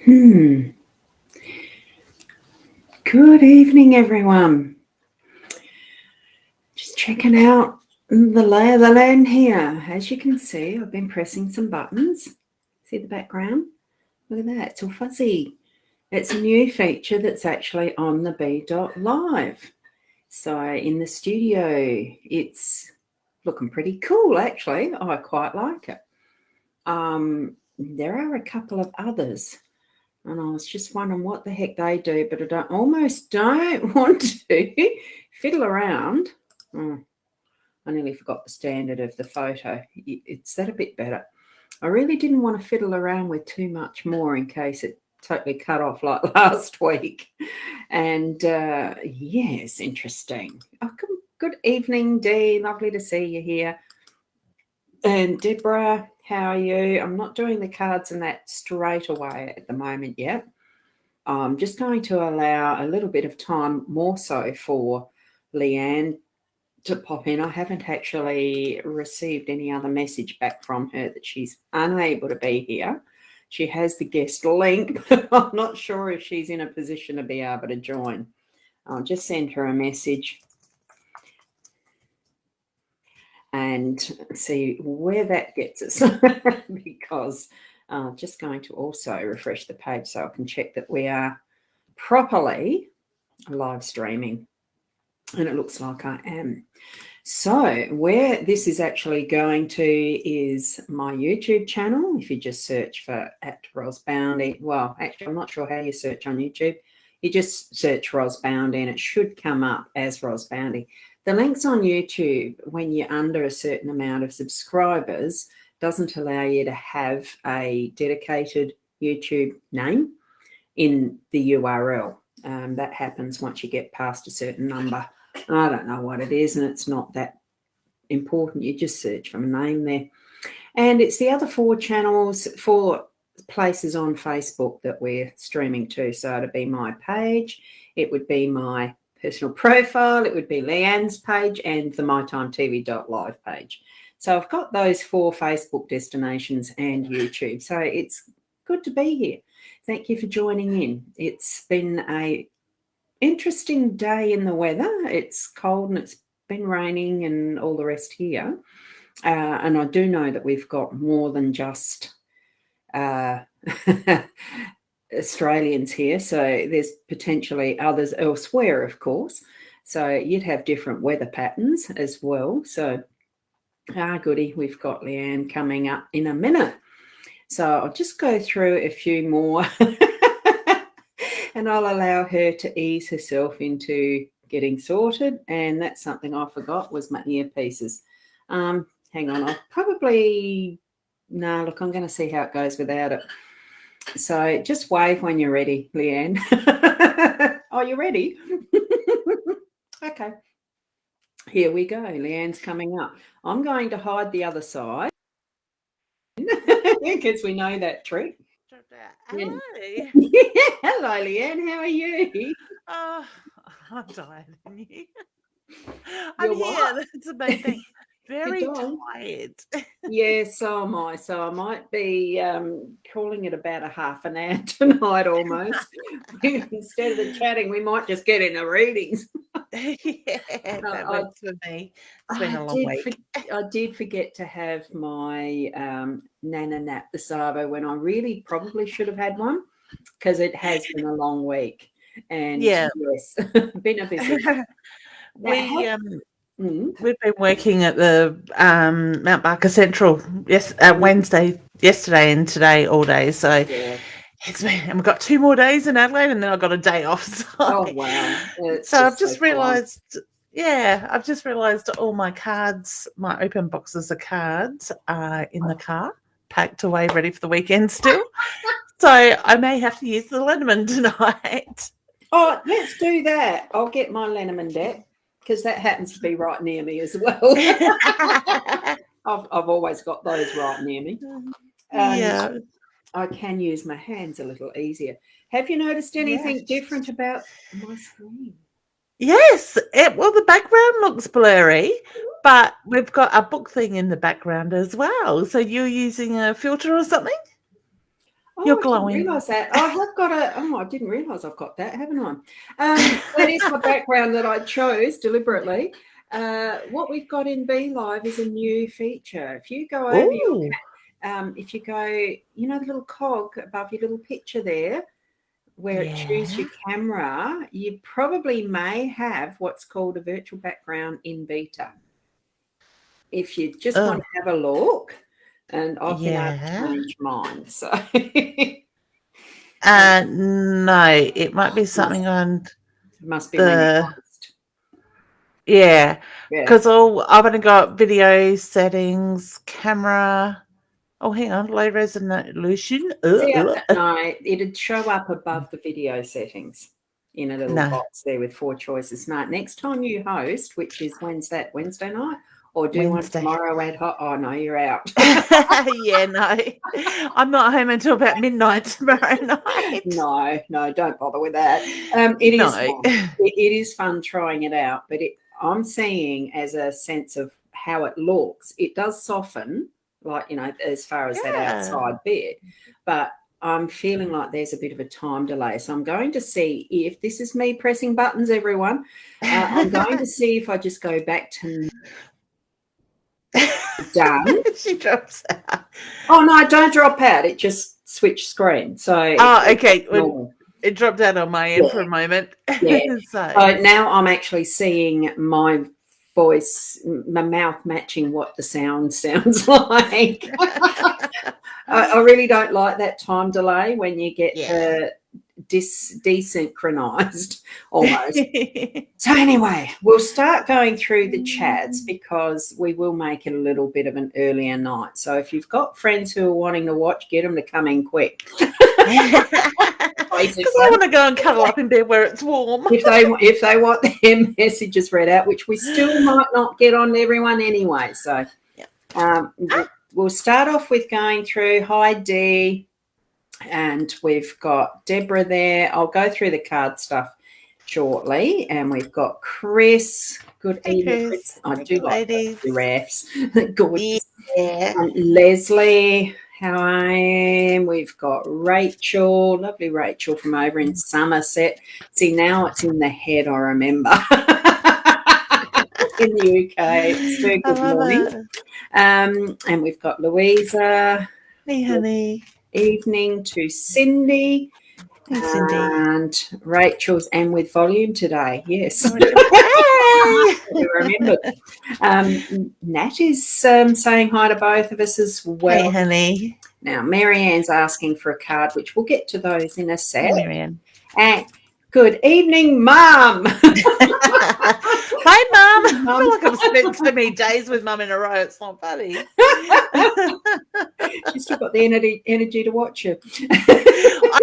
Good evening, everyone. Just checking out the lay of the land here. As you can see, I've been pressing some buttons. See the background? Look at that, it's all fuzzy. It's a new feature that's actually on the B.Live. So in the studio, it's looking pretty cool, actually. I quite like it. There are a couple of others. And I was just wondering what the heck they do, but I almost don't want to fiddle around. I nearly forgot the standard of the photo. It's that a bit better. I really didn't want to fiddle around with too much more in case it totally cut off like last week. And yes, interesting. Good evening, Dee. Lovely to see you here. And Deborah, how are you? I'm not doing the cards and that straight away at the moment yet. I'm just going to allow a little bit of time more so for Leanne to pop in. I haven't actually received any other message back from her that she's unable to be here. She has the guest link, but I'm not sure if she's in a position to be able to join. I'll just send her a message and see where that gets us because I'm just going to also refresh the page so I can check that we are properly live streaming, and it looks like I am. So where this is actually going to is my YouTube channel. If you just search for @Boundy, well, actually, I'm not sure how you search on YouTube. You just search Boundy and it should come up as Boundy. The links on YouTube, when you're under a certain amount of subscribers, doesn't allow you to have a dedicated YouTube name in the URL. That happens once you get past a certain number. I don't know what it is, and it's not that important. You just search for a name there. And it's the other 4 channels, 4 places on Facebook that we're streaming to. So it'd be my page, it would be my personal profile, it would be Leanne's page, and the mytimetv.live page. So I've got those 4 Facebook destinations and YouTube. So it's good to be here. Thank you for joining in. It's been a interesting day in the weather. It's cold and it's been raining and all the rest here. And I do know that we've got more than just Australians here, so there's potentially others elsewhere, of course. So you'd have different weather patterns as well. So goody, we've got Leanne coming up in a minute. So I'll just go through a few more and I'll allow her to ease herself into getting sorted. And that's something I forgot was my earpieces. Hang on, I'll probably... No, look, I'm going to see how it goes without it. So just wave when you're ready, Leanne. Oh, you ready? Okay. Here we go. Leanne's coming up. I'm going to hide the other side because we know that trick. Hello. Hello, Leanne. How are you? Oh, I'm tired. And you? I'm here. That's the main thing. Very tired. Yeah, so am I. So I might be calling it about a half an hour tonight almost. Instead of the chatting, we might just get into readings. Yeah, that works for me. It's been a long week. I did forget to have my Nana nap this Arvo when I really probably should have had one because it has been a long week. And yes, been a busy. We've been working at the Mount Barker Central yesterday and today all day. So it's been, and we've got 2 more days in Adelaide, and then I've got a day off. So, oh wow! So I've just realised. Yeah, I've just realised all my cards, my open boxes of cards, are in the car, packed away, ready for the weekend still. So I may have to use the Lenormand tonight. Oh, let's do that. I'll get my Lenormand deck because that happens to be right near me as well. I've always got those right near me. Yeah. I can use my hands a little easier. Have you noticed anything different about my screen? Yes. Well, the background looks blurry, but we've got a book thing in the background as well. So you're using a filter or something? You're I didn't glowing. realise that. I have got I didn't realise I've got that, haven't I? That is my background that I chose deliberately. What we've got in Be Live is a new feature. If you go over if you go, you know, the little cog above your little picture there, where it chooses your camera, you probably may have what's called a virtual background in beta. If you just want to have a look, and I've been able to change mine. So no, it might be something on it must be when you host. Yeah, because I've only got video settings, camera. Oh, hang on, low resolution. No, it'd show up above the video settings in a little box there with 4 choices. No, next time you host, which is when's that? Wednesday night? Or do one tomorrow ad hoc? Oh, no, you're out. Yeah, no. I'm not home until about midnight tomorrow night. No, don't bother with that. It is fun. It is fun trying it out, but I'm seeing as a sense of how it looks, it does soften, like, you know, as far as that outside bit, but I'm feeling like there's a bit of a time delay. So I'm going to see if this is me pressing buttons, everyone. I'm going to see if I just go back to done. She drops out. Oh, no, don't drop out. It just switched screen. So okay. It dropped out on my end for a moment. Yeah. So now I'm actually seeing my voice, my mouth matching what the sound sounds like. I really don't like that time delay when you get desynchronized almost. So anyway, we'll start going through the chats because we will make it a little bit of an earlier night. So if you've got friends who are wanting to watch, get them to come in quick. Because I want to go and cuddle up in bed where it's warm. If they want their messages read out, which we still might not get on everyone anyway. So we'll start off with going through. Hi, Dee. And we've got Deborah there. I'll go through the card stuff shortly. And we've got Chris. Good evening, Chris. I do like the giraffes. Gorgeous. Yeah. Leslie. How I am. We've got Rachel, lovely Rachel from over in Somerset. See, now it's in the head, I remember. In the UK. It's very good morning. And we've got Louisa. Hey, honey. Evening to Cindy. Hey, Cindy. And Rachel's and with volume today. Yes. Remember. Nat is saying hi to both of us as well. Hey, honey. Now, Marianne's asking for a card, which we'll get to those in a sec. Hey, Marianne. And good evening, Mum. Hi, Mum. I feel like I've spent so many days with Mum in a row. It's not funny. She's still got the energy to watch you.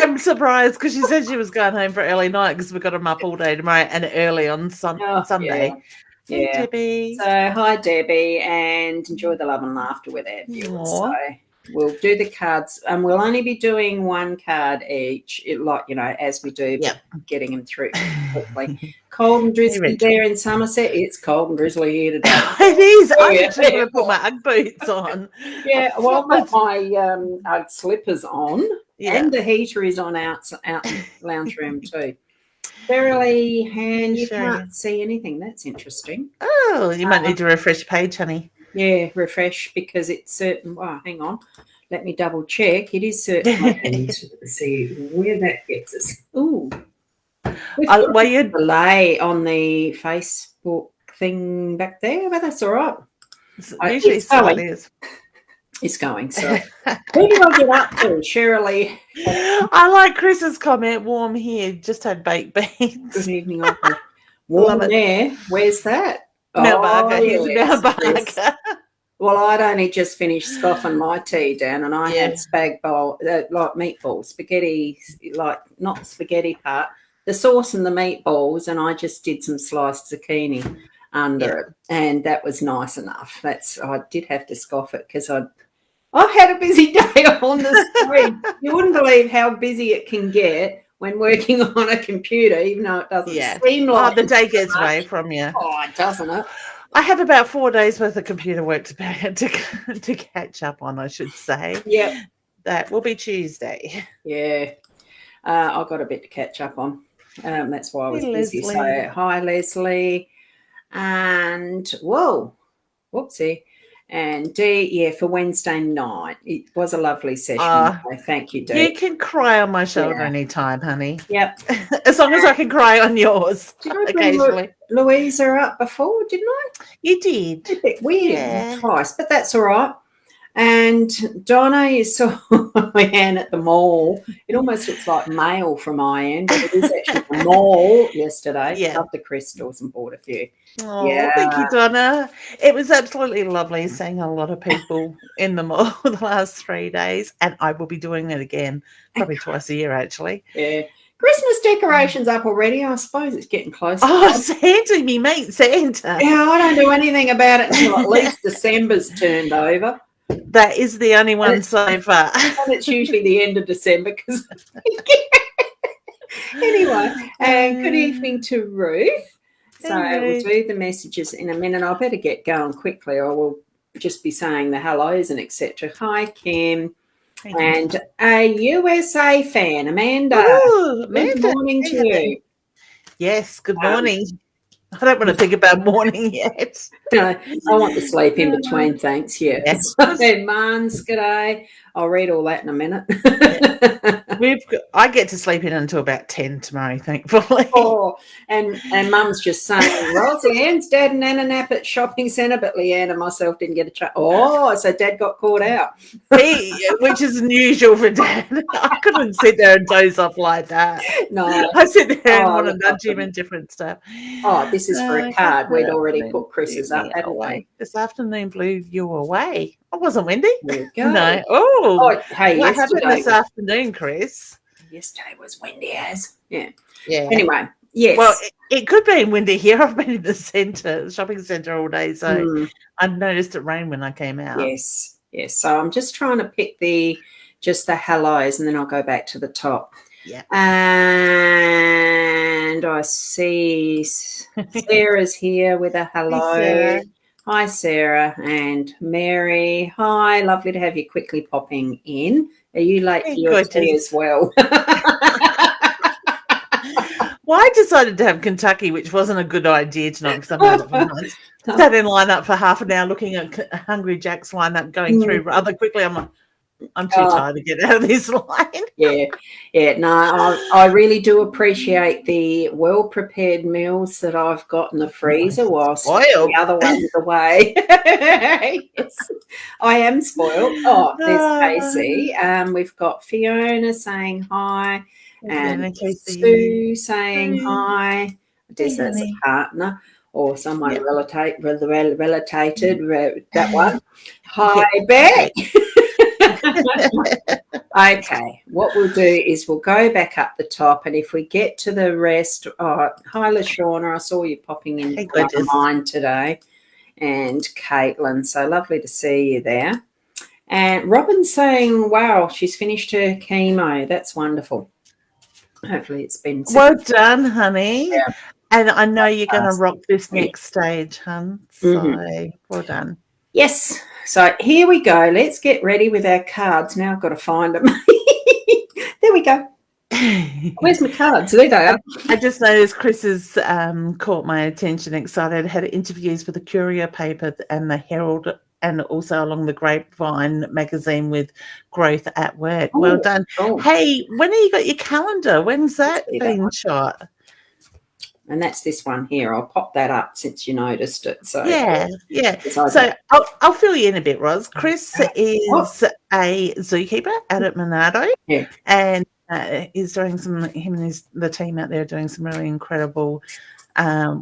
I'm surprised because she said she was going home for early night because we've got them up all day tomorrow and early on Sunday. Yeah. Hey, Debbie. So, hi, Debbie, and enjoy the love and laughter with our viewers. So, we'll do the cards, and we'll only be doing one card each, as we do, getting them through quickly. Cold and drizzly there in Somerset. It's cold and drizzly here today. It is. I'm actually going to put my Ugg boots on. Yeah, well, I've got my Ugg slippers on, and the heater is on out in the lounge room too. Verily, Han, you can't see anything. That's interesting. Oh, you might need to refresh page, honey. Yeah, refresh because it's certain. Oh, hang on. Let me double check. It is certain. Let's see where that gets us. Ooh. Well, you delay on the Facebook thing back there, but that's all right. Usually it is. It's going. So who do I get up to? Shirley. I like Chris's comment. Warm here. Just had baked beans. Good evening, Uncle. Warm there. Where's that? Mel Barker. Here's Mel Barker. Well, I'd only just finished scoffing my tea down, and I had spag bowl, like meatballs, spaghetti, like not spaghetti part, the sauce and the meatballs, and I just did some sliced zucchini under it, and that was nice enough. I did have to scoff it because I've had a busy day on the screen. You wouldn't believe how busy it can get when working on a computer, even though it doesn't seem like the day gets away from you. Oh, doesn't it? I have about 4 days worth of computer work to catch up on, I should say. Yeah. That will be Tuesday. Yeah. I've got a bit to catch up on. That's why I was Hey, busy. So, Leslie. hi, Leslie. And, whoa, whoopsie. And Dee, yeah, for Wednesday night. It was a lovely session. So thank you, Dee. You can cry on my shoulder Yeah. anytime, honey. Yep. As long as I can cry on yours Did I bring occasionally. Louisa up before, didn't I? You did. A bit weird Yeah. twice, but that's all right. And Donna, you saw Leanne at the mall. It almost looks like mail from my end, but it is actually the mall yesterday. Yeah. Loved the crystals and bought a few. Oh, thank you, Donna. It was absolutely lovely seeing a lot of people in the mall the last 3 days, and I will be doing it again, probably twice a year, actually. Yeah. Christmas decorations up already. I suppose it's getting close. Oh, Santa, me mate, Santa. Yeah, I don't do anything about it until at least December's turned over. That is the only one so far. And it's usually the end of December because. Anyway, good evening to Ruth. So we'll do the messages in a minute. I better get going quickly, or we'll just be saying the hellos and etc. Hi, Kim. And a USA fan, Amanda. Ooh, Amanda. Good morning to you. Yes, good morning. I don't want to think about morning yet. No, I want to sleep in between, thanks. Yes. Mans, g'day. I'll read all that in a minute. I get to sleep in until about 10 tomorrow, thankfully. Oh, and Mum's just saying, well, Leanne's dad and Nana nap at shopping centre, but Leanne and myself didn't get a chat. Oh, so Dad got caught out. Which is unusual for Dad. I couldn't sit there and doze off like that. No. I sit there and want to nudge him and different stuff. Oh, this is for a card. We'd already put Chris's up, hadn't we? This afternoon blew you away. I wasn't windy. There you go. No. Oh, hey, what happened this afternoon, Chris? Yesterday was windy as. Yeah. Yeah. Anyway, yes. Well, it could be windy here. I've been in the shopping centre all day, so I noticed it rained when I came out. Yes. Yes. So I'm just trying to pick just the hellos, and then I'll go back to the top. Yeah. And I see Sarah's here with a hello. Hey, Sarah. Hi, Sarah and Mary. Hi, lovely to have you quickly popping in. Are you late for your tea as well? Well, I decided to have Kentucky, which wasn't a good idea tonight because I've had it for months. Sat in line up for half an hour looking at Hungry Jack's lineup going through rather quickly. I'm like, I'm too tired to get out of this line. Yeah. No, I really do appreciate the well-prepared meals that I've got in the freezer whilst the other one's away. Yes, I am spoiled. Oh, there's Casey. We've got Fiona saying hi, and Sue saying hi. I guess that's a partner or someone related, that one. Hi, Beck. Okay, what we'll do is we'll go back up the top, and if we get to the rest, hi LaShawna, I saw you popping in mine today, and Caitlin, so lovely to see you there. And Robin's saying, wow, she's finished her chemo. That's wonderful. Hopefully it's been well done, honey. Yeah. And I know you're going to rock this next stage, hun. So well done. Yes. So here we go. Let's get ready with our cards. Now I've got to find them. There we go. Where's my cards? There they are. I just noticed Chris has caught my attention, excited. Had interviews with the Courier paper and the Herald, and also along the Grapevine magazine with Growth at Work. Well done. Hey, when have you got your calendar? When's that being shot? And that's this one here. I'll pop that up since you noticed it. So yeah. So I'll fill you in a bit, Ros. Chris is a zookeeper out at Monardo, and is doing him and the team out there doing some really incredible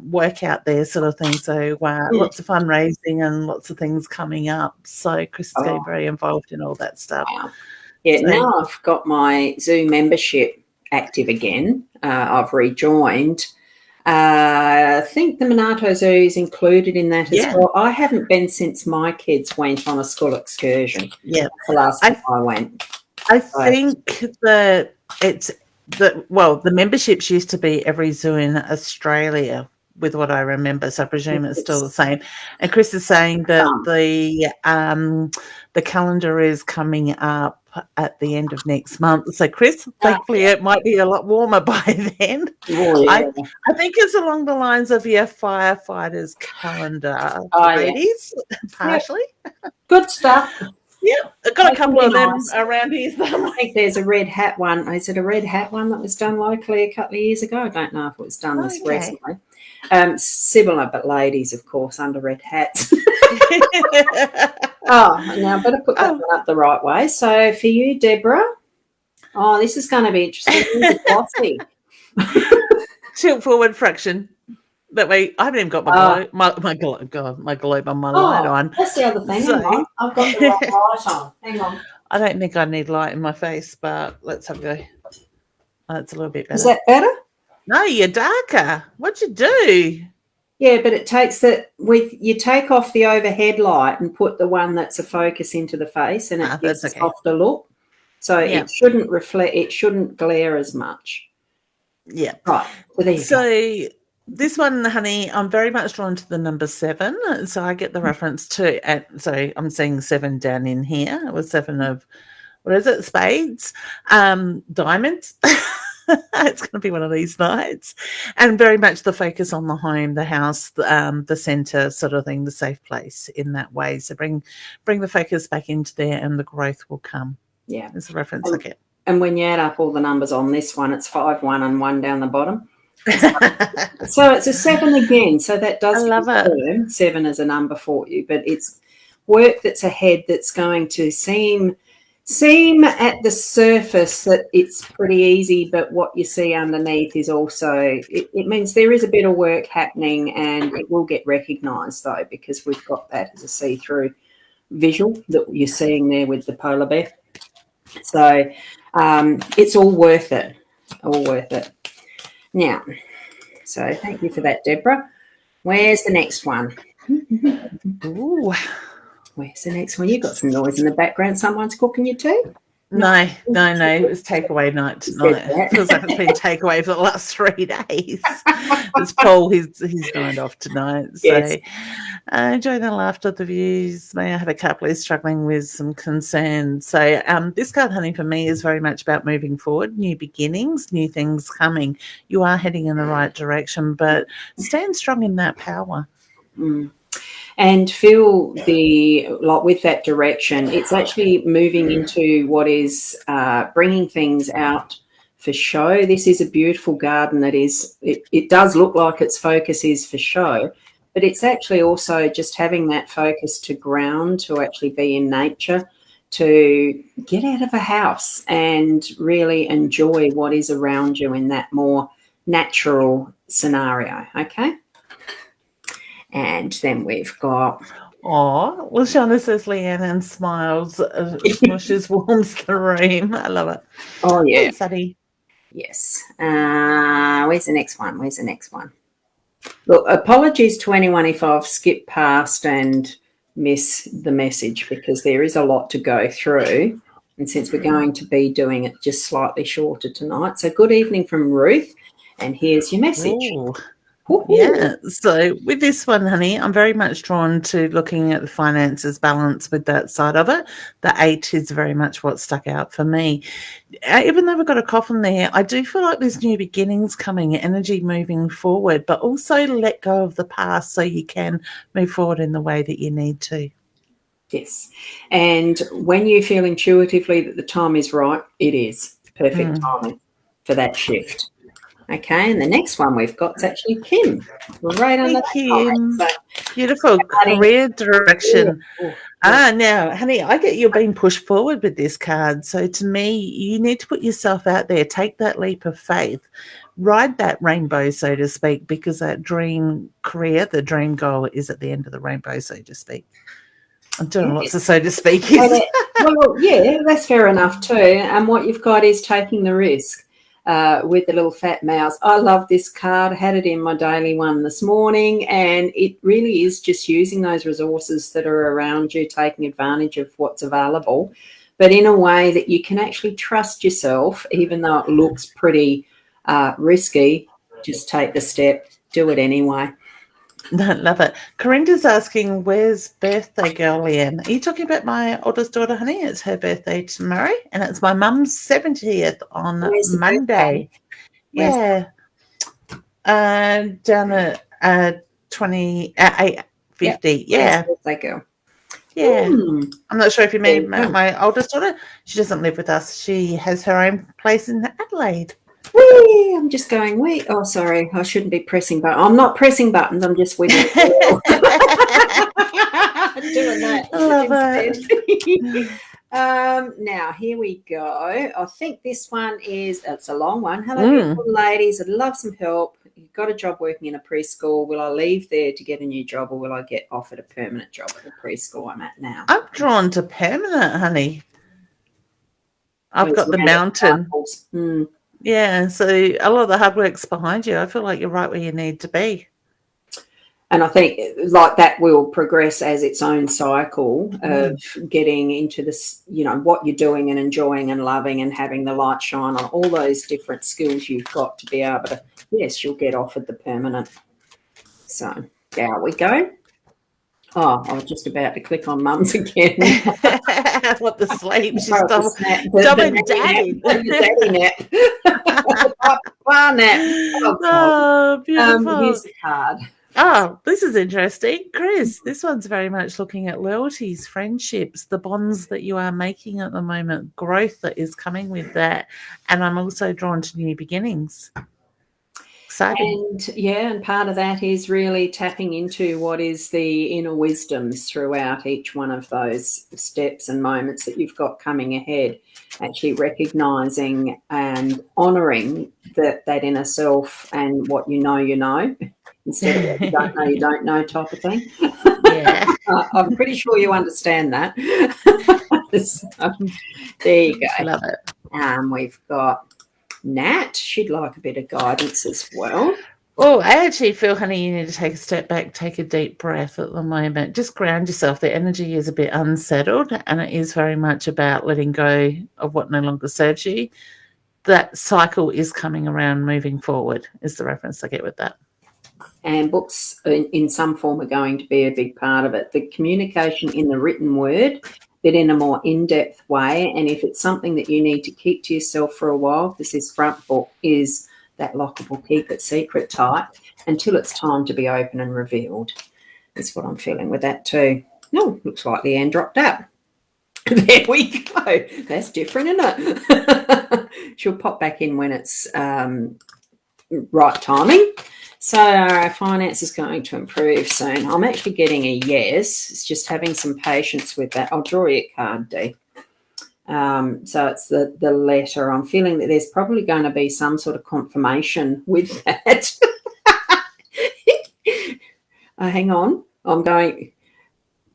work out there, sort of thing. So lots of fundraising and lots of things coming up. So Chris is getting very involved in all that stuff. Wow. Yeah, so, now I've got my Zoo membership active again. I've rejoined. I think the Monarto Zoo is included in that as well. I haven't been since my kids went on a school excursion. Yeah, the last time I went. I think that the memberships used to be every zoo in Australia, with what I remember. So I presume it's still the same. And Chris is saying that the calendar is coming up at the end of next month. So, Chris, thankfully it might be a lot warmer by then. Oh, yeah. I think it's along the lines of your firefighters calendar, ladies, partially. Good stuff. Yeah, I've got a couple of them nice. around here somewhere. I think there's a red hat one. Is it a red hat one that was done locally a couple of years ago? I don't know if it was done this recently. Similar, but ladies, of course, under red hats. Now I better put that one up the right way. So for you, Deborah, this is going to be interesting. Glossy. Tilt forward fraction. That way, I haven't even got my globe on my light on. That's the other thing. Hang on. I've got the wrong light on. Hang on. I don't think I need light in my face, but let's have a go. That's a little bit better. Is that better? No, you're darker. What'd you do? Yeah, but it takes you take off the overhead light and put the one that's a focus into the face, and it gives a softer look. So it shouldn't reflect. It shouldn't glare as much. Yeah. Right. So this one, honey, I'm very much drawn to the number 7. So I get the reference to so I'm seeing 7 down in here. It was 7 of, what is it, spades, diamonds. It's going to be one of these nights. And very much the focus on the home, the house, the centre sort of thing, the safe place in that way. So bring the focus back into there and the growth will come. Yeah. That's the reference I get. And when you add up all the numbers on this one, it's 5, 1 and 1 down the bottom. So it's a 7 again. So that does confirm 7 as a number for you, but it's work that's ahead that's going to seem at the surface that it's pretty easy, but what you see underneath is also it means there is a bit of work happening, and it will get recognised though, because we've got that as a see-through visual that you're seeing there with the polar bear. So it's all worth it. Now, so thank you for that, Deborah. Where's the next one? Ooh. Where's the next one? You've got some noise in the background. Someone's cooking your tea? No. It was takeaway night tonight. Because it's been takeaway for the last 3 days. It's Paul. He's dined off tonight. So enjoying the laughter, the views. May I have a couple who's struggling with some concerns. So this card, honey, for me is very much about moving forward, new beginnings, new things coming. You are heading in the right direction, but stand strong in that power. And feel with that direction, it's actually moving into what is bringing things out for show. This is a beautiful garden that it does look like its focus is for show, but it's actually also just having that focus to ground, to actually be in nature, to get out of a house and really enjoy what is around you in that more natural scenario, okay? And then we've got... Oh, well, Shauna says Leanne and smiles. Smushes warms the room. I love it. Oh, yeah. Thanks, Abby. Yes. Where's the next one? Look, apologies to anyone if I've skipped past and missed the message, because there is a lot to go through. And since we're going to be doing it just slightly shorter tonight. So good evening from Ruth. And here's your message. Ooh. Yeah, so with this one, honey, I'm very much drawn to looking at the finances balance with that side of it. The 8 is very much what stuck out for me. Even though we've got a coffin there, I do feel like there's new beginnings coming, energy moving forward, but also let go of the past so you can move forward in the way that you need to. Yes, and when you feel intuitively that the time is right, it is perfect timing for that shift. Okay, and the next one we've got is actually Kim. Right on Kim. So, beautiful career direction. Now, honey, I get you're being pushed forward with this card. So to me, you need to put yourself out there, take that leap of faith, ride that rainbow, so to speak, because that dream career, the dream goal is at the end of the rainbow, so to speak. I'm doing lots of so to speak. Well, yeah, that's fair enough too. And what you've got is taking the risk. With the little fat mouse. I love this card. I had it in my daily one this morning, and it really is just using those resources that are around you, taking advantage of what's available, but in a way that you can actually trust yourself, even though it looks pretty risky. Just take the step, do it anyway. No, love it. Corinda's asking, where's birthday girl Leanne? Are you talking about my oldest daughter, honey? It's her birthday tomorrow, and it's my mum's 70th on Where's the Monday. Where's Yeah. Down at 50. Yeah. Birthday girl? Yeah. I'm not sure if you mean my oldest daughter. She doesn't live with us. She has her own place in Adelaide. Whee! I'm just going, wait. Oh, sorry. I shouldn't be pressing buttons. I'm not pressing buttons. I'm just wiggling. Doing that. I love it. Now, here we go. I think this one it's a long one. Hello, beautiful ladies. I'd love some help. You've got a job working in a preschool. Will I leave there to get a new job, or will I get offered a permanent job at the preschool I'm at now? I'm drawn to permanent, honey. I've got the mountain. Yeah, so a lot of the hard work's behind you. I feel like you're right where you need to be. And I think like that will progress as its own cycle of getting into this, what you're doing and enjoying and loving and having the light shine on all those different skills you've got to be able to, yes, you'll get offered the permanent. So there we go. Oh, I was just about to click on Mum's again. What the sleep? She's dubbing daddy. Daddy nap. Bar nap. Oh, beautiful. Here's the card. Oh, this is interesting. Chris, this one's very much looking at loyalties, friendships, the bonds that you are making at the moment, growth that is coming with that. And I'm also drawn to new beginnings. Exciting. And part of that is really tapping into what is the inner wisdoms throughout each one of those steps and moments that you've got coming ahead, actually recognizing and honoring that inner self and what you know. Instead of what you don't know type of thing. Yeah. I'm pretty sure you understand that. So, there you go. Love it. We've got Nat. She'd like a bit of guidance as well. Oh, I actually feel, honey, you need to take a step back, take a deep breath at the moment. Just ground yourself. The energy is a bit unsettled, and it is very much about letting go of what no longer serves you. That cycle is coming around, moving forward, is the reference I get with that. And books in some form are going to be a big part of it. The communication in the written word, but in a more in-depth way. And if it's something that you need to keep to yourself for a while, because this front book is that lockable, keep it secret type, until it's time to be open and revealed. That's what I'm feeling with that too. No, looks like Leanne dropped out. There we go. That's different, isn't it? She'll pop back in when it's right timing. So our finance is going to improve soon. I'm actually getting a yes. It's just having some patience with that. I'll draw you a card, Dee. So it's the letter. I'm feeling that there's probably going to be some sort of confirmation with that. Hang on. I'm going,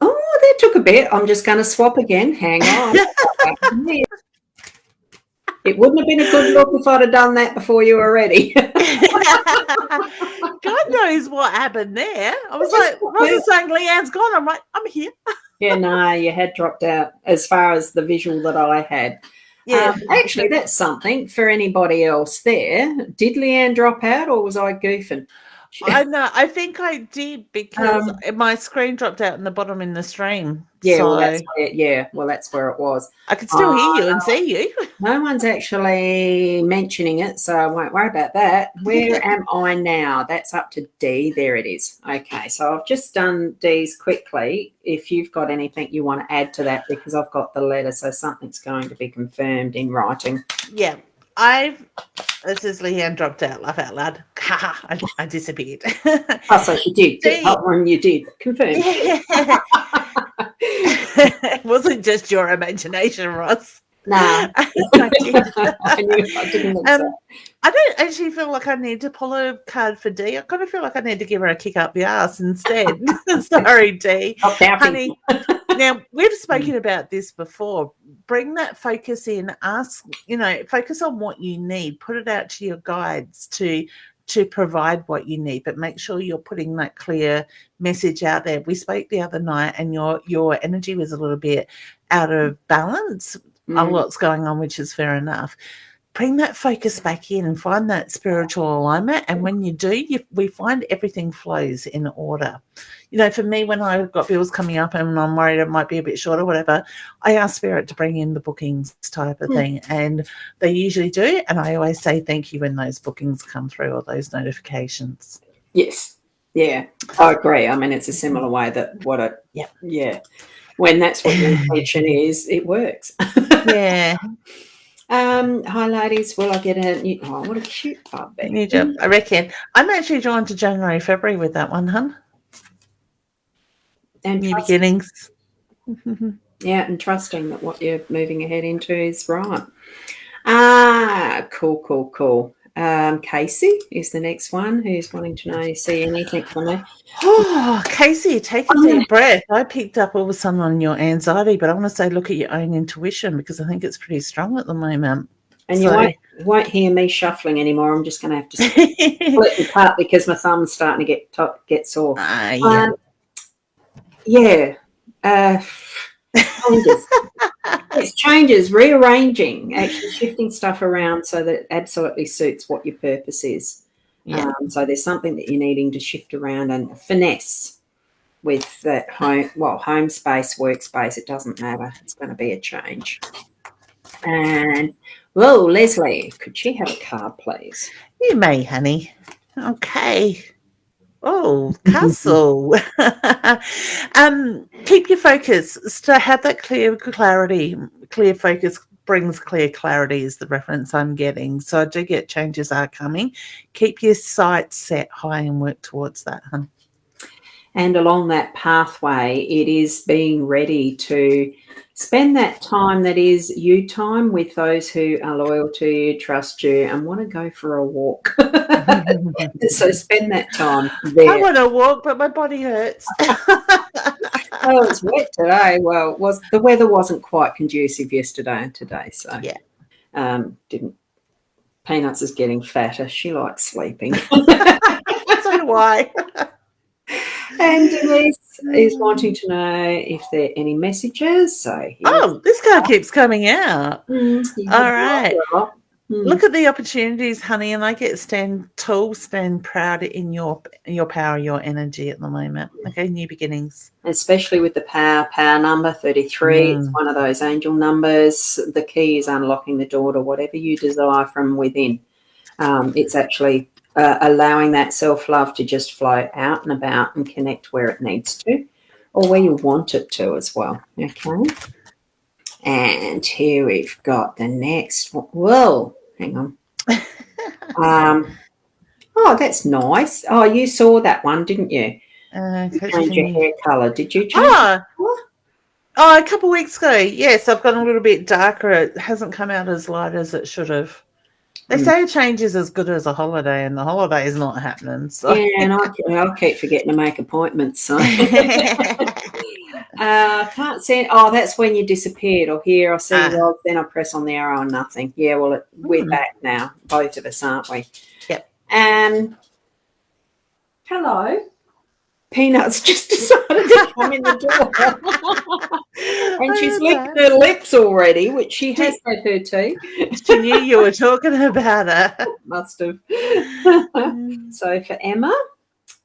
oh, that took a bit. I'm just going to swap again. Hang on. It wouldn't have been a good look if I'd have done that before you were ready. God knows what happened there. I was like, Ross saying Leanne's gone. I'm like, I'm here. Yeah, no, you had dropped out as far as the visual that I had. Yeah. Actually, that's something for anybody else there. Did Leanne drop out or was I goofing? I know. I think I did because my screen dropped out in the bottom in the stream. Yeah, so that's where it was. I can still hear you and see you. No one's actually mentioning it, so I won't worry about that. Where am I now? That's up to D. There it is. Okay, so I've just done D's quickly. If you've got anything you want to add to that, because I've got the letter, so something's going to be confirmed in writing. Yeah. This is Leanne dropped out, laugh out loud. I disappeared. Oh, so she did. You did. Confirmed. Yeah. It wasn't just your imagination, Ross. No. I didn't I don't actually feel like I need to pull a card for D. I kind of feel like I need to give her a kick up the ass instead. Sorry, D. Honey, now, we've spoken about this before. Bring that focus in. Focus on what you need. Put it out to your guides to provide what you need, but make sure you're putting that clear message out there. We spoke the other night and your energy was a little bit out of balance. A lot's going on, which is fair enough. bring that focus back in and find that spiritual alignment. And when you do, we find everything flows in order. For me, when I've got bills coming up and I'm worried it might be a bit short or whatever, I ask Spirit to bring in the bookings type of thing. And they usually do. And I always say thank you when those bookings come through or those notifications. Yes. Yeah, I agree. I mean, it's a similar way that when that's what your intention is, it works. Yeah. Hi, ladies. Will I get what a cute puppy. New job, I reckon. I'm actually drawn to January, February with that one, hun. And new beginnings. Yeah, and trusting that what you're moving ahead into is right. Cool. Casey is the next one who's wanting to know, see anything from me. Oh, Casey, take a deep breath. I picked up all of a sudden on your anxiety, but I want to say look at your own intuition because I think it's pretty strong at the moment. And you won't hear me shuffling anymore. I'm just going to have to split it apart because my thumb's starting to get sore. Changes. It's changes, rearranging, actually shifting stuff around so that it absolutely suits what your purpose is. Yeah. So there's something that you're needing to shift around and finesse with that home space, workspace. It doesn't matter. It's going to be a change. And Leslie, could she have a card, please? You may, honey. Okay. Oh, Castle. Keep your focus. To have that clear clarity. Clear focus brings clear clarity is the reference I'm getting. So I do get changes are coming. Keep your sights set high and work towards that, hun. And along that pathway, it is being ready to spend that time that is you time with those who are loyal to you, trust you, and want to go for a walk. So spend that time there. I want to walk, but my body hurts. Oh, it's wet today. Well, the weather wasn't quite conducive yesterday and today, so didn't. Peanuts is getting fatter. She likes sleeping. So do I. And Denise is wanting to know if there are any messages. So this card keeps coming out. All right. Look at the opportunities, honey, and I get stand tall, stand proud in your power, your energy at the moment. Okay, new beginnings. Especially with the power number 33. It's one of those angel numbers. The key is unlocking the door to whatever you desire from within. It's actually allowing that self-love to just flow out and about and connect where it needs to or where you want it to as well. Okay. And here we've got the next one. Whoa, hang on. Oh, that's nice. Oh, you saw that one, didn't you? Change your hair colour. Did you change it? Oh, a couple of weeks ago. Yes, I've gone a little bit darker. It hasn't come out as light as it should have. They say a change is as good as a holiday, and the holiday is not happening. So. Yeah, and I'll keep forgetting to make appointments. So. Can't see it. Oh, that's when you disappeared. Or here, I see. Well, then I press on the arrow and nothing. Yeah, well, we're back now. Both of us, aren't we? Yep. Hello. Peanuts just decided to come in the door. And she's licked her lips already, which she has had her tea. She knew you were talking about her. Must have. So for Emma,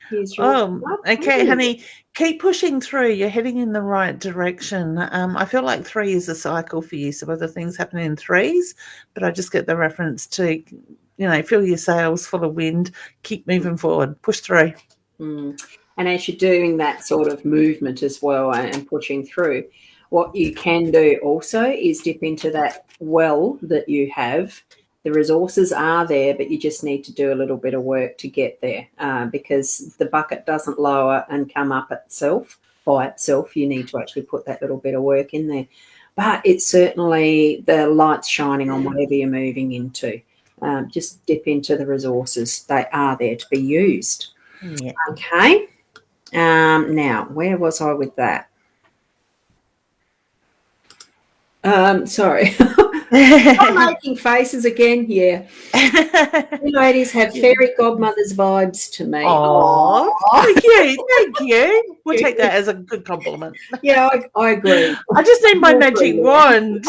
here's your okay, honey. Keep pushing through. You're heading in the right direction. I feel like 3 is a cycle for you. So other things happen in 3s, but I just get the reference to, fill your sails full of wind. Keep moving forward. Push through. And as you're doing that sort of movement as well and pushing through, what you can do also is dip into that well that you have. The resources are there, but you just need to do a little bit of work to get there because the bucket doesn't lower and come up by itself. You need to actually put that little bit of work in there. But it's certainly the light's shining on whatever you're moving into. Just dip into the resources. They are there to be used. Yeah. Okay. Now, where was I with that? Sorry. I'm making faces again. Yeah. You ladies have fairy godmother's vibes to me. Oh, thank you. We'll take that as a good compliment. Yeah, I agree. I just need my magic wand.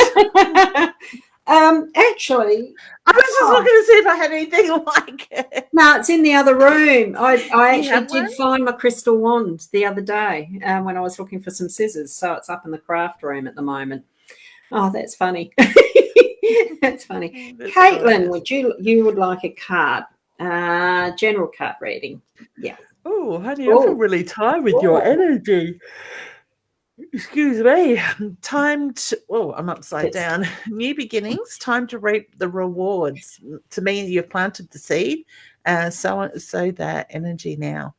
Actually, I was just looking to see if I had anything like it. no, it's in the other room. I You actually have did one? find my crystal wand the other day when I was looking for some scissors. So it's up in the craft room at the moment. Oh, that's funny. That's funny. That's Caitlin, gorgeous. you would like a card? General card reading. Yeah. Oh, honey, I feel Oh, really tired with your oh. energy. Excuse me. Time to, oh, I'm upside It's, down. New beginnings, time to reap the rewards. To me, you've planted the seed, sow that energy now.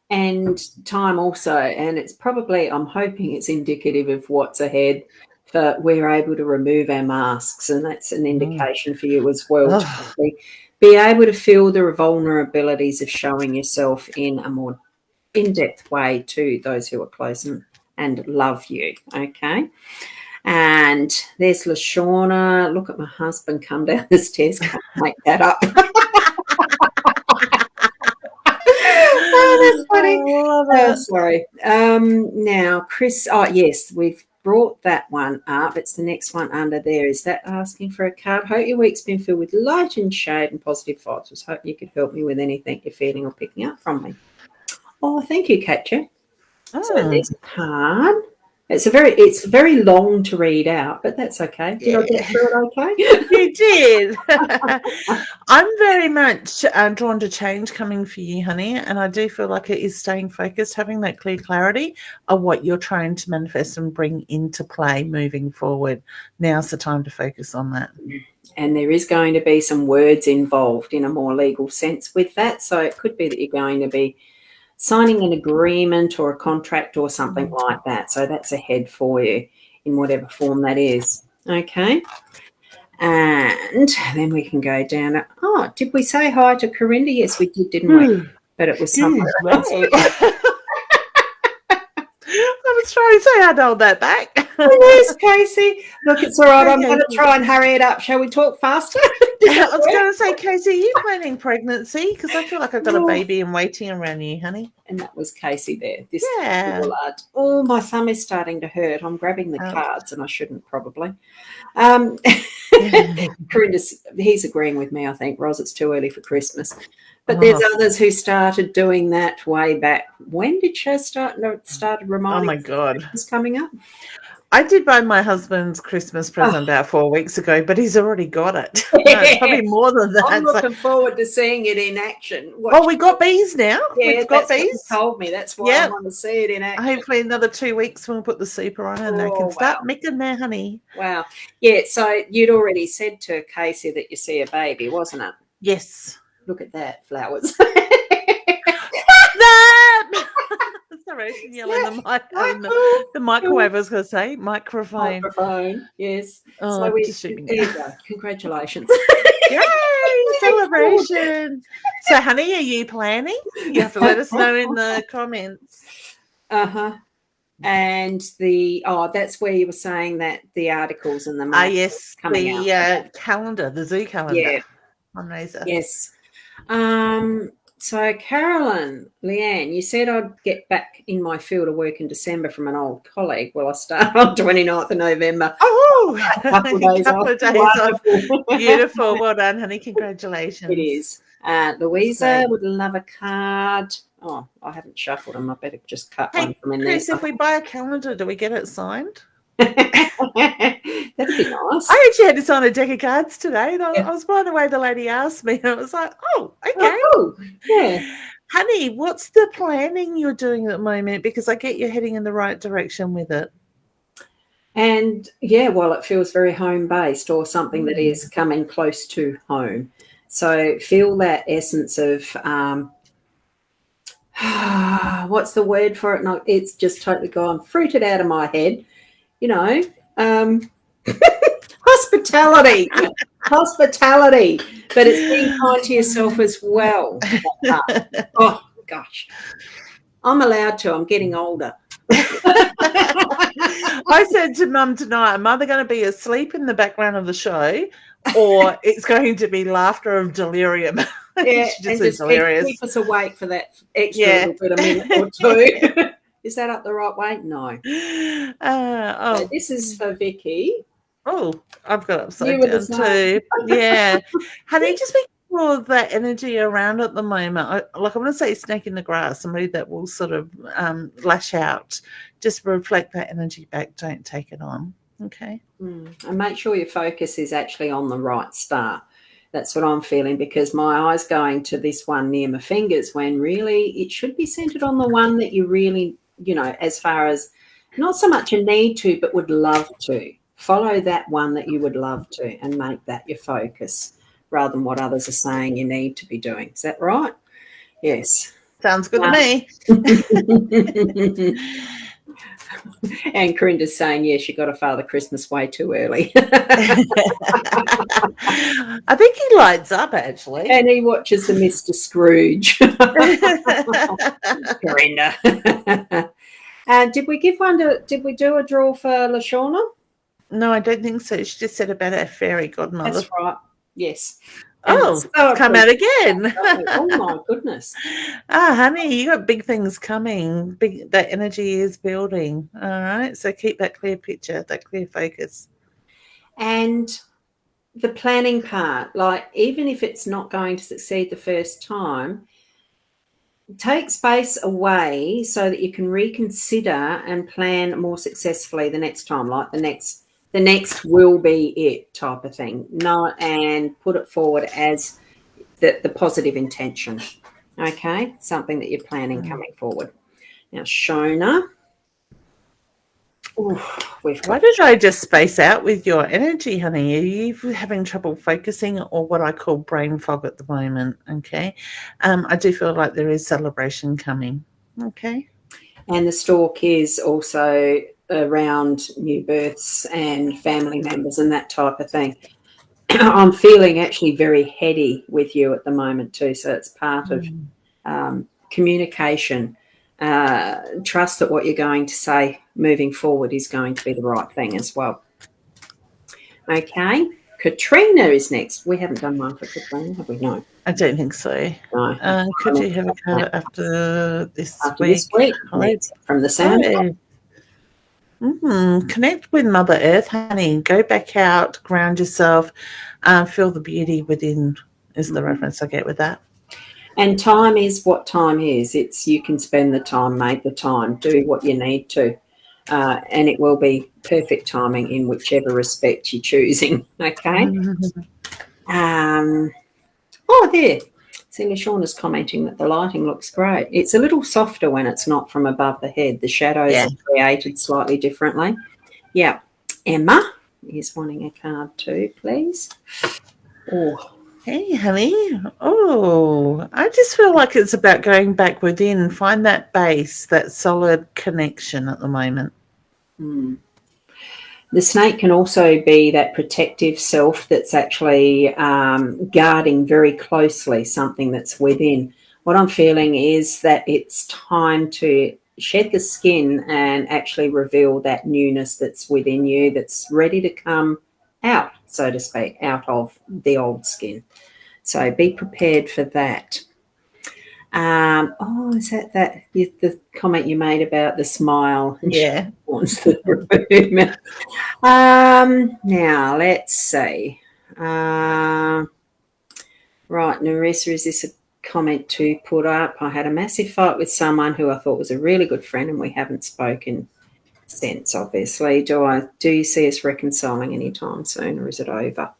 and time also, and it's probably, I'm hoping it's indicative of what's ahead. For we're able to remove our masks, and that's an indication for you as well to Oh, actually be able to feel the vulnerabilities of showing yourself in a more in-depth way to those who are close and love you. Okay. And there's Lashawna. Look at my husband come down the stairs. Can't make that up. Oh, that's funny. I love Oh, it. sorry. Now, Chris. Oh, yes, we've brought that one up. It's the next one under there. Is that asking for a card? Hope your week's been filled with light and shade and positive vibes. Just hope you could help me with anything you're feeling or picking up from me. Oh, thank you, Katja. So Oh, there's a card. It's very long to read out, but that's okay. Did I get yeah. through it okay? You did. I'm very much drawn to change coming for you, honey, and I do feel like it is staying focused, having that clear clarity of what you're trying to manifest and bring into play moving forward. Now's the time to focus on that. And there is going to be some words involved in a more legal sense with that. So it could be that you're going to be signing an agreement or a contract or something like that. So that's ahead for you in whatever form that is. Okay. And then we can go down. Oh, did we say hi to Corinda? Yes, we did, didn't we? But it was somewhere else. I was trying to say I'd hold that back. Oh, yes, Casey. Look, it's all right. Hey, I'm going to Casey. try and hurry it up. Shall we talk faster? I was going to say, Casey, are you planning pregnancy? Because I feel like I've got a baby in waiting around you, honey. And that was Casey there. This Yeah. Oh, my thumb is starting to hurt. I'm grabbing the cards, and I shouldn't probably. Corinda's, he's agreeing with me, I think. Ros, it's too early for Christmas. But there's others who started doing that way back. When did she start? No, it started reminding Oh, my God. Christmas coming up. I did buy my husband's Christmas present about 4 weeks ago, but he's already got it. No, it's probably more than that. I'm looking forward to seeing it in action. We got bees now. Yeah, We've got bees. What you told me. That's why I want to see it in action. Hopefully another 2 weeks we'll put the super on and they can start making their honey. Wow. Yeah, so you'd already said to Casey that you see a baby, wasn't it? Yes. Look at that, flowers. Sorry, yelling the microwave. I was going to say microphone. Yes. Oh, so just shooting there you go. Congratulations. Yay! Celebration. So, honey, are you planning? You have to let us know in the comments. And that's where you were saying that the articles and the yes, the calendar, the zoo calendar. Yeah. Fundraiser. Yes. So, Carolyn, Leanne, you said I'd get back in my field of work in December from an old colleague. Well, I start on 29th of November. Oh, a couple of days off. Beautiful. Well done, honey. Congratulations. It is. Louisa would love a card. Oh, I haven't shuffled them. I better just cut one from in Chris, there. if we buy a calendar, do we get it signed? That'd be nice. I actually had to sign a deck of cards today. And I was blown away. The lady asked me, and I was like, "Oh, okay, oh, yeah." Honey, what's the planning you're doing at the moment? Because I get you're heading in the right direction with it. And well, it feels very home based or something that is coming close to home. So feel that essence of what's the word for it? No, it's just totally gone, fruited out of my head. Hospitality, but it's being kind to yourself as well. Oh gosh, I'm allowed to. I'm getting older. I said to Mum tonight, am I either going to be asleep in the background of the show, or it's going to be laughter of delirium? Yeah, just keep us awake for that extra little bit, a minute or two. Is that up the right way? No. So this is for Vicky. Oh, I've got You upside were the down same. too. Yeah. Honey, just be careful of that energy around at the moment. I want to say snake in the grass, somebody that will sort of lash out. Just reflect that energy back. Don't take it on. Okay. And make sure your focus is actually on the right star. That's what I'm feeling, because my eye's going to this one near my fingers when really it should be centered on the one that you really, as far as not so much a need to, but would love to. Follow that one that you would love to and make that your focus rather than what others are saying you need to be doing. Is that right? Yes. Sounds good to me. And Corinda's saying, yes, you got a Father Christmas way too early. I think he lights up actually. And he watches the Mr. Scrooge. Corinda. Did we do a draw for Lashawna? No, I don't think so. She just said about her fairy godmother. That's right. Yes. Oh, it's come out again. Oh my goodness. Honey, you got big things coming. That energy is building. All right. So keep that clear picture, that clear focus. And the planning part, like even if it's not going to succeed the first time, take space away so that you can reconsider and plan more successfully the next time, like the next will be it type of thing. And put it forward as the positive intention. Okay, something that you're planning coming forward. Now, Shona. Why did I just space out with your energy, honey? Are you having trouble focusing or what I call brain fog at the moment? Okay. I do feel like there is celebration coming. Okay. And the stalk is also around new births and family members and that type of thing. I'm feeling actually very heady with you at the moment too. So it's part of communication. Trust that what you're going to say moving forward is going to be the right thing as well. Okay. Katrina is next. We haven't done one for Katrina, have we? No. I don't think so. No. Could you have a card after this After week? this week, from the sound. Connect with Mother Earth, honey. Go back out, ground yourself, feel the beauty within is the reference I get with that. And time is what time is. It's you can spend the time, make the time, do what you need to. And it will be perfect timing in whichever respect you're choosing. Okay. There. See, Lashawna's commenting that the lighting looks great. It's a little softer when it's not from above the head. The shadows are created slightly differently. Yeah. Emma is wanting a card too, please. Oh. Hey, honey. Oh, I just feel like it's about going back within, find that base, that solid connection at the moment. The snake can also be that protective self that's actually guarding very closely something that's within. What I'm feeling is that it's time to shed the skin and actually reveal that newness that's within you, that's ready to come out, so to speak, out of the old skin. So be prepared for that. Is that the comment you made about the smile? Yeah. Wants the room. Now let's see. Right, Narissa, is this a comment to put up? I had a massive fight with someone who I thought was a really good friend, and we haven't spoken since. Obviously, do you see us reconciling anytime soon, or is it over?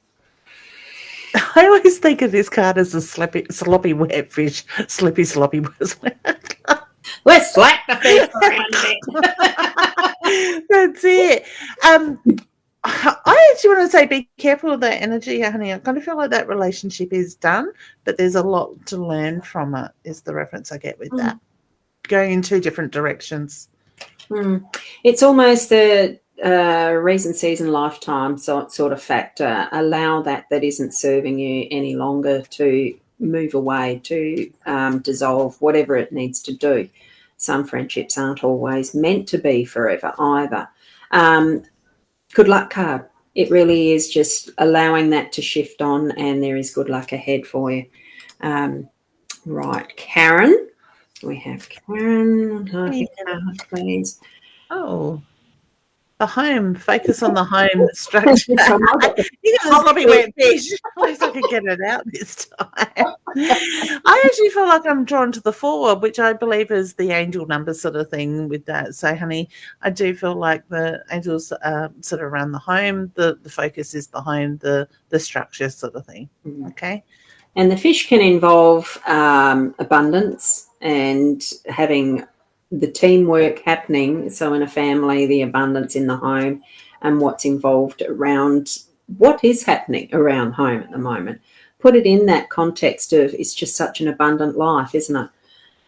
I always think of this card as a sloppy wet fish. Slippy, sloppy. Let's slap the fish around it. That's it. I actually want to say be careful of that energy, honey. I kind of feel like that relationship is done, but there's a lot to learn from it, is the reference I get with that. Going in two different directions. It's almost the reason, season, lifetime sort of factor. Allow that isn't serving you any longer to move away, to dissolve, whatever it needs to do. Some friendships aren't always meant to be forever either. Good luck card. It really is just allowing that to shift on, and there is good luck ahead for you. Right, Karen. We have Karen. Card, please. Oh. The home, focus on the home structure. So I've got the- You got a sloppy wet fish. At least I can get it out this time. I actually feel like I'm drawn to the 4, which I believe is the angel number sort of thing with that. So, honey, I do feel like the angels are sort of around the home. The focus is the home, the structure sort of thing. Okay. And the fish can involve abundance and having the teamwork happening. So in a family, the abundance in the home and what's involved around what is happening around home at the moment. Put it in that context of it's just such an abundant life, isn't it?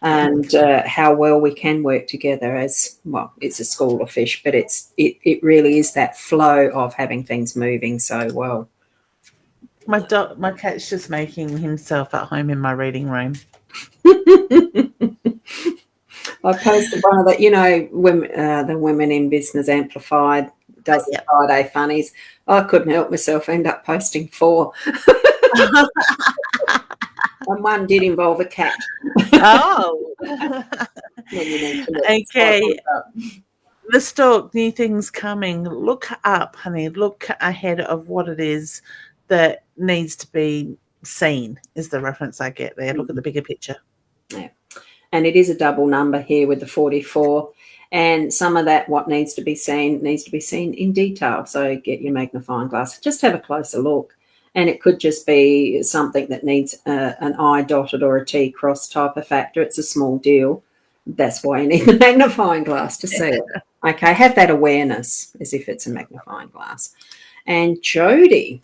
And how well we can work together as, well, it's a school of fish, but it really is that flow of having things moving so well. My cat's just making himself at home in my reading room. I posted one of the, the Women in Business Amplified does the Friday funnies. I couldn't help myself, end up posting 4. And one did involve a cat. Oh. Okay. The Stork, new things coming. Look up, honey. Look ahead of what it is that needs to be seen is the reference I get there. Look at the bigger picture. Yeah. And it is a double number here with the 44. And some of that, what needs to be seen in detail. So get your magnifying glass. Just have a closer look. And it could just be something that needs an I dotted or a T cross type of factor. It's a small deal. That's why you need the magnifying glass to see it. Okay, have that awareness as if it's a magnifying glass. And Jodie.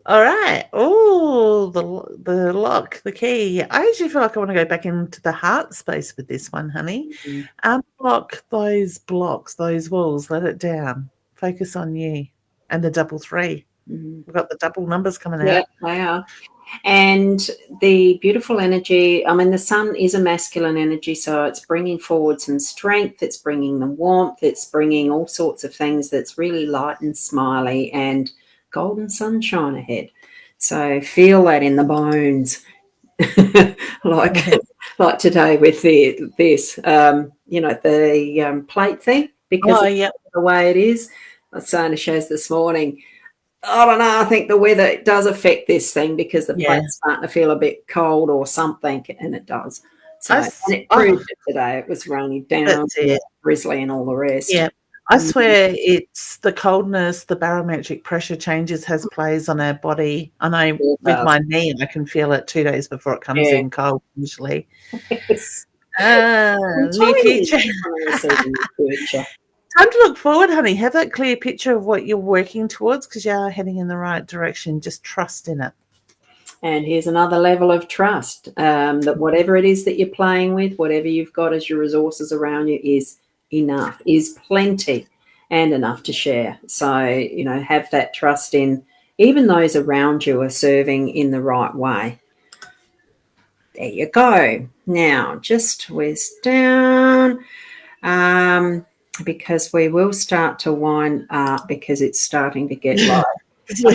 All right. Oh, the lock, the key. I actually feel like I want to go back into the heart space with this one, honey. Unblock those blocks, those walls. Let it down. Focus on you and the 3. We've got the double numbers coming out. Yeah, they are. And the beautiful energy, I mean, the sun is a masculine energy, so it's bringing forward some strength, it's bringing the warmth, it's bringing all sorts of things that's really light and smiley and golden sunshine ahead. So feel that in the bones, like today with this, the plate thing, because the way it is. I was saying to Shaz this morning, I don't know, I think the weather does affect this thing because the plate's starting to feel a bit cold or something, and it does. So and it proved it today. It was raining down, drizzly and all the rest. Yeah. I swear it's the coldness, the barometric pressure changes has plays on our body. I know with my knee, I can feel it 2 days before it comes in cold usually. Yes. New future. Time to look forward, honey. Have that clear picture of what you're working towards because you are heading in the right direction. Just trust in it. And here's another level of trust, that whatever it is that you're playing with, whatever you've got as your resources around you is enough, is plenty and enough to share. So, have that trust in even those around you are serving in the right way. There you go. Now, just whiz down. Because we will start to wind up because it's starting to get light. And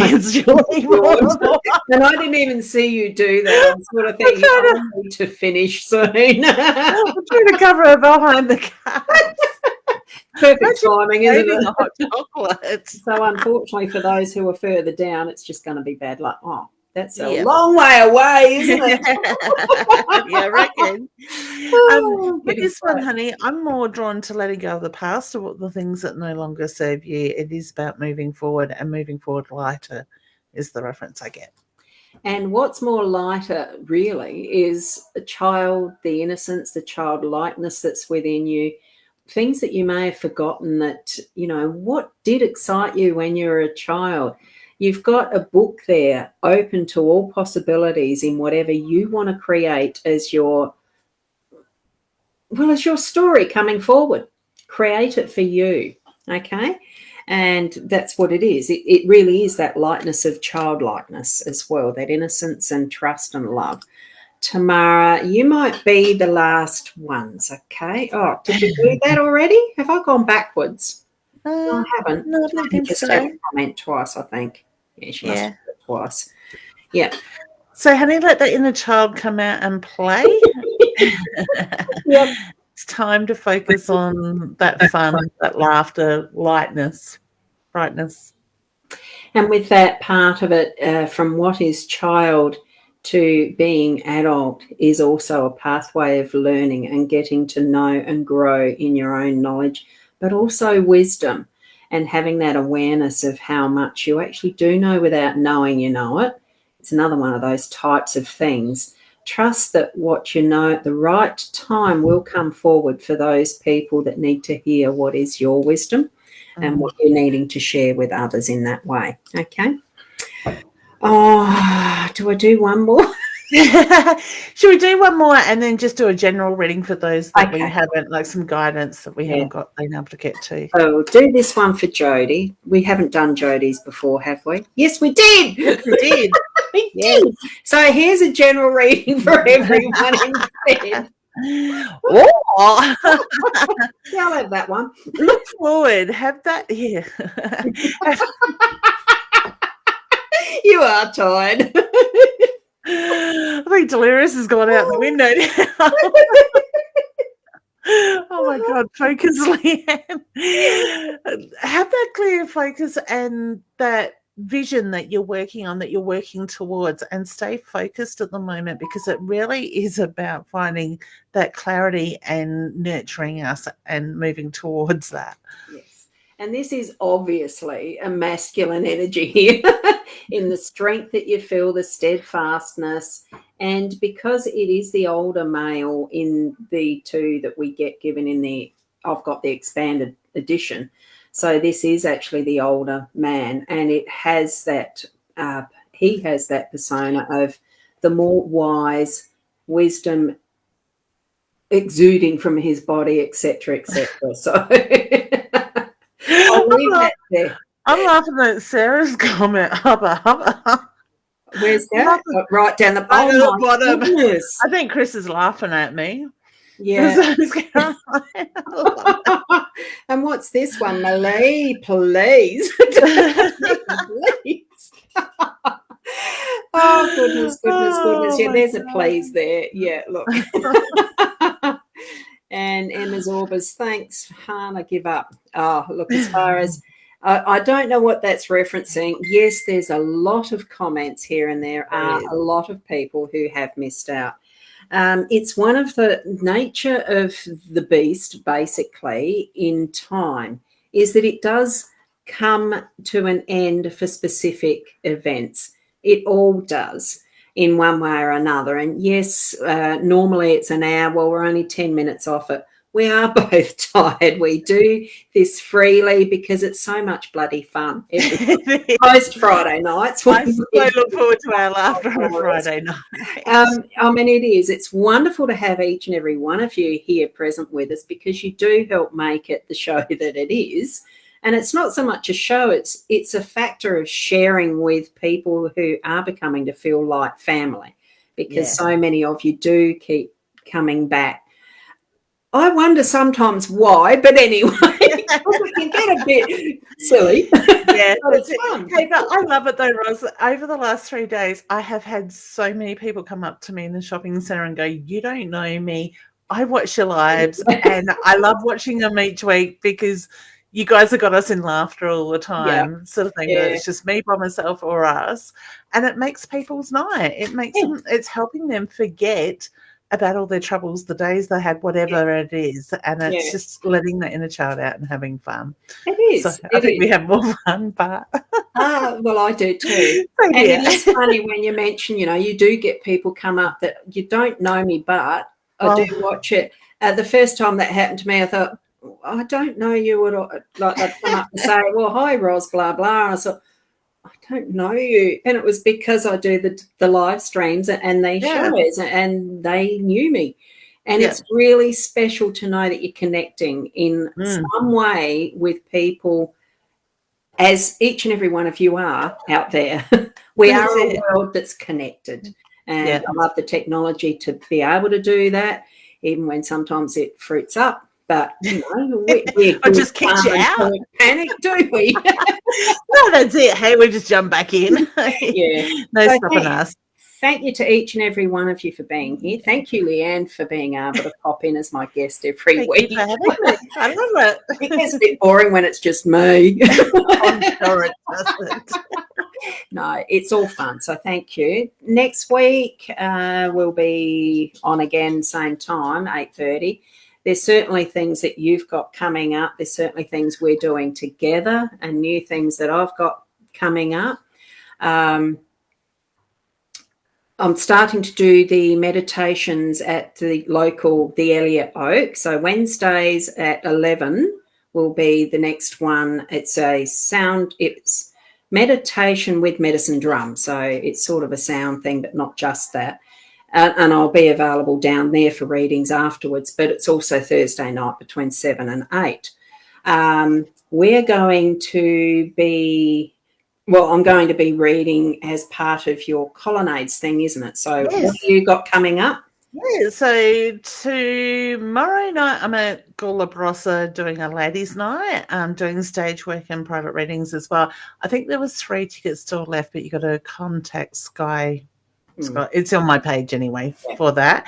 I didn't even see you do that. I'm sort of thinking, I need to finish soon. I'm trying to cover her behind the cards. Perfect timing, isn't it? Hot chocolate. So unfortunately for those who are further down, it's just going to be bad luck. Oh, that's a long way away, isn't it? Yeah, I reckon. With this one, honey, I'm more drawn to letting go of the past or the things that no longer serve you. It is about moving forward, and moving forward lighter is the reference I get. And what's more lighter, really, is a child, the innocence, the childlikeness that's within you, things that you may have forgotten that, what did excite you when you were a child? You've got a book there open to all possibilities in whatever you want to create as your story coming forward. Create it for you, okay? And that's what it is. It really is that lightness of childlikeness as well, that innocence and trust and love. Tamara, you might be the last ones, okay? Oh, did you do that already? Have I gone backwards? No, I haven't. No, I don't think just so. had a comment twice, I think. Yeah, she must have done it twice. Yeah. So, honey, let the inner child come out and play. Yep. it's time to focus on that fun, that laughter, lightness, brightness. And with that part of it, from what is child to being adult is also a pathway of learning and getting to know and grow in your own knowledge, but also wisdom and having that awareness of how much you actually do know without knowing you know it. It's another one of those types of things. Trust that what you know at the right time will come forward for those people that need to hear what is your wisdom and what you're needing to share with others in that way. Okay. Oh, do I do one more? Should we do one more and then just do a general reading for those that we Okay. haven't, like some guidance that we haven't been able to get to? Oh, we'll do this one for Jodie. We haven't done Jodie's before, have we? Yes, we did. Yes, we did. We did. So here's a general reading for everyone instead. Oh, Yeah, I'll have that one. look forward. Have that here. You are tired. I think Delirious has gone out the window now. Oh my God, focus, Leanne. Have that clear focus and that vision that you're working on, that you're working towards, and stay focused at the moment, because it really is about finding that clarity and nurturing us and moving towards that. Yes. And this is obviously a masculine energy here in the strength that you feel, the steadfastness. And because it is the older male in the two that we get given in the, I've got the expanded edition. So this is actually the older man, and it has that, he has that persona of the more wise, wisdom exuding from his body, etc., etc. So I'll leave that there. I'm laughing at Sarah's comment. Hubba. Where's that? Right down the bottom. Goodness. I think Chris is laughing at me. Yeah. And what's this one? Malay, please. Please. Oh, goodness. Yeah, there's a please there. Yeah, look. And Emma's Orbers, thanks, Hannah, give up. Oh, look, as far as I don't know what that's referencing. Yes, there's a lot of comments here, and there are a lot of people who have missed out. It's one of the nature of the beast, basically, in time, is that it does come to an end for specific events. It all does in one way or another. And yes, normally it's an hour. Well, we're only 10 minutes off it. We are both tired. We do this freely because it's so much bloody fun. Most Friday nights. I so look forward to our laughter on a Friday night. I mean, it is. It's wonderful to have each and every one of you here present with us, because you do help make it the show that it is. And it's not so much a show, it's a factor of sharing with people who are becoming to feel like family, because so many of you do keep coming back. I wonder sometimes why, but anyway, it can get a bit silly. Yeah, it's fun. Hey, but I love it though, Ros. Over the last 3 days, I have had so many people come up to me in the shopping centre and go, "You don't know me. I watch your lives, and I love watching them each week because you guys have got us in laughter all the time," sort of thing. Whether it's just me by myself or us, and it makes people's night. It makes them. It's helping them forget about all their troubles, the days they had, whatever it is, and it's just letting the inner child out and having fun. It is. So I think we have more fun, but well, I do too. And it is funny when you mention, you do get people come up that you don't know me, but I do watch it. The first time that happened to me, I thought, I don't know you at all. Like they'd come up and say, "Well, hi, Ros, blah blah." And I thought, I don't know you, and it was because I do the live streams and they shows, and they knew me, and it's really special to know that you're connecting in some way with people, as each and every one of you are out there. We are a world that's connected, and I love the technology to be able to do that, even when sometimes it fruits up. But we just kick you out. Panic, do we? No, that's it. Hey, we just jump back in. No stopping us. thank you to each and every one of you for being here. Thank you, Leanne, for being able to pop in as my guest every Thank week. you for having me. I love it. It gets a bit boring when it's just me. I'm sure it doesn't. No, it's all fun. So thank you. Next week we'll be on again, same time, 8:30. There's certainly things that you've got coming up. There's certainly things we're doing together and new things that I've got coming up. I'm starting to do the meditations at the Elliot Oak. So Wednesdays at 11 will be the next one. It's meditation with medicine drum. So it's sort of a sound thing, but not just that. And I'll be available down there for readings afterwards, but it's also Thursday night between 7 and 8. We're going to be, I'm going to be reading as part of your colonnades thing, isn't it? So yes. What have you got coming up? Yeah, so tomorrow night I'm at Gula Barossa doing a ladies' night. I'm doing stage work and private readings as well. I think there was 3 tickets still left, but you got to contact Sky. It's on my page anyway for that.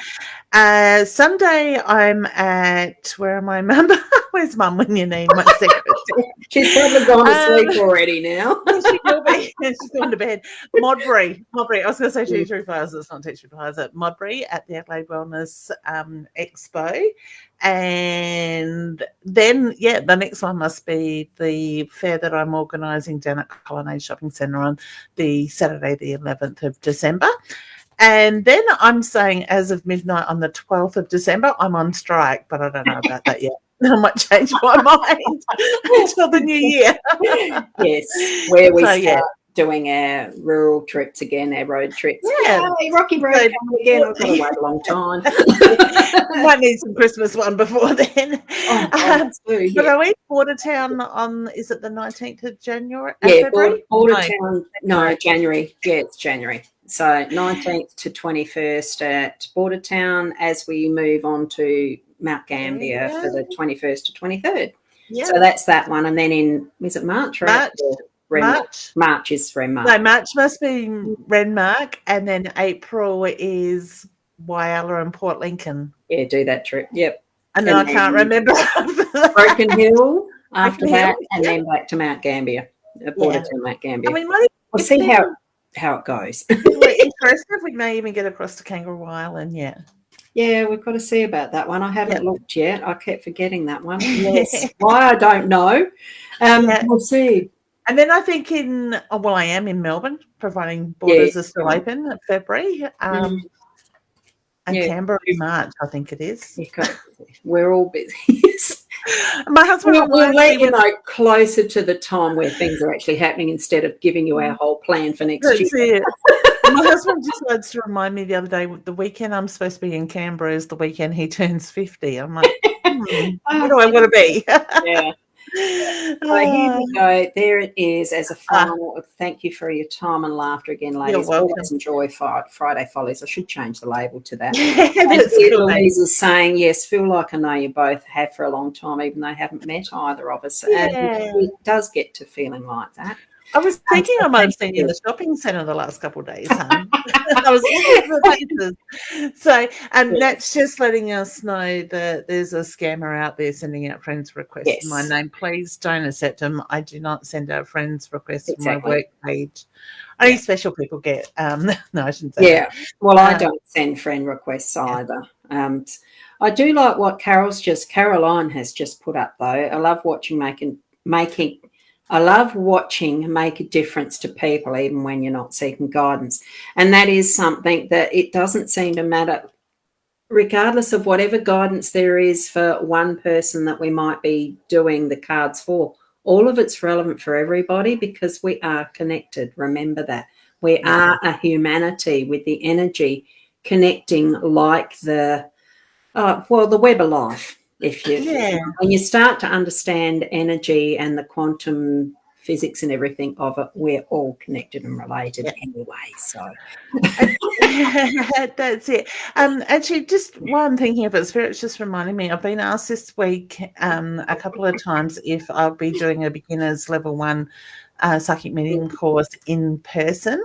Sunday I'm at, where am I, Mum? Where's Mum when you need my secretary? She's probably gone to sleep already now. She will be. She's gone to bed. Modbury. I was going to say Teacher Plaza. It's not Teacher Plaza. Modbury at the Adelaide Wellness Expo. And then, the next one must be the fair that I'm organising down at Colonnade Shopping Centre on the Saturday, the 11th of December. And then I'm saying as of midnight on the 12th of December, I'm on strike, but I don't know about that yet. I might change my mind until the new year. Yes, where we start doing our rural trips again, our road trips. Yeah, Rocky Road coming again. I've got to wait a long time. Might need some Christmas one before then. But are we Bordertown on, is it the 19th of January? Yeah, Bordertown, no, January. Yeah, it's January. So 19th to 21st at Bordertown as we move on to Mount Gambier for the 21st to 23rd. Yep. So that's that one. And then is it March? Right? March is Renmark. No, March must be Renmark. And then April is Whyalla and Port Lincoln. Yeah, do that trip. Yep. And then I can't remember. Broken Hill after that, and then back to Mount Gambier. Bordertown, Mount Gambier. I mean, we'll see how it goes. If we're interested, we may even get across to Kangaroo Island, Yeah, we've got to see about that one. I haven't looked yet. I kept forgetting that one. Yes. Why, I don't know. We'll see. And then I think I am in Melbourne, providing borders are still open in February. And Canberra in March, I think it is. We're all busy. My husband we'll let you know closer to the time where things are actually happening instead of giving you our whole plan for next year. My husband decides to remind me the other day, the weekend I'm supposed to be in Canberra is the weekend he turns 50. I'm like, where do I want to be? Yeah. So here we go. There it is as a final. Thank you for your time and laughter again, ladies. You're welcome. Always enjoy Friday Follies. I should change the label to that. Louise is saying, yes, feel like I know you both have for a long time, even though I haven't met either of us. And it does get to feeling like that. I was thinking I might have seen you in the shopping centre the last couple of days. I was looking for places. So, that's just letting us know that there's a scammer out there sending out friends requests in my name. Please don't accept them. I do not send out friends requests from my work page. Only special people get. No, I shouldn't say that. Well, I don't send friend requests either. I do like what Caroline has just put up, though. I love watching make a difference to people even when you're not seeking guidance. And that is something that it doesn't seem to matter, regardless of whatever guidance there is for one person that we might be doing the cards for. All of it's relevant for everybody because we are connected. Remember that. We are a humanity with the energy connecting like the web of life. When you start to understand energy and the quantum physics and everything of it, we're all connected and related anyway. So that's it. Actually, just while I'm thinking about Spirit's just reminding me, I've been asked this week a couple of times if I'll be doing a beginner's level 1 psychic medium course in person.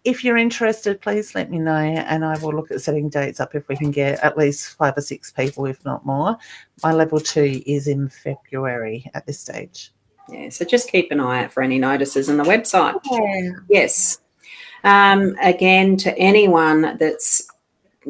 if you're interested, please let me know, and I will look at setting dates up if we can get at least 5 or 6 people, if not more. My level 2 is in February at this stage. Yeah, so just keep an eye out for any notices on the website. Yeah. Yes. Again, to anyone that's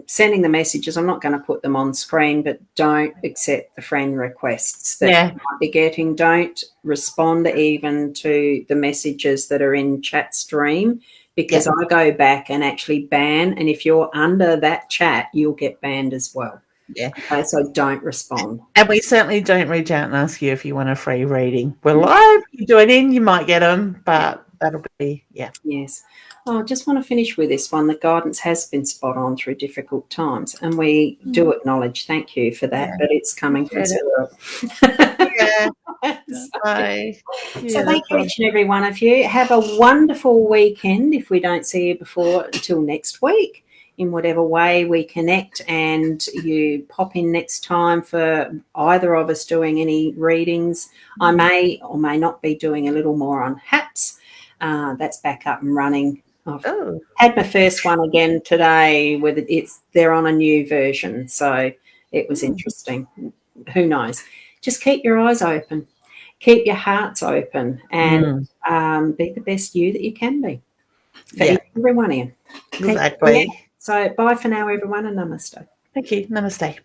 sending the messages, I'm not going to put them on screen, but don't accept the friend requests that you might be getting. Don't respond even to the messages that are in chat stream, because I go back and actually ban, and if you're under that chat, you'll get banned as well. Yeah. Okay, so don't respond. And we certainly don't reach out and ask you if you want a free reading. We're live. You join in, you might get them, but that'll be, Yes. Oh, I just want to finish with this one. The guidance has been spot on through difficult times, and we do acknowledge, thank you for that, but it's coming from zero. So thank you, each and every one of you. Have a wonderful weekend if we don't see you before until next week, in whatever way we connect, and you pop in next time for either of us doing any readings. I may or may not be doing a little more on HAPS. That's back up and running. I've had my first one again today. They're on a new version, so it was interesting. Who knows? Just keep your eyes open, keep your hearts open, and be the best you that you can be for everyone in. Exactly. So bye for now, everyone, and namaste. Thank you. Namaste.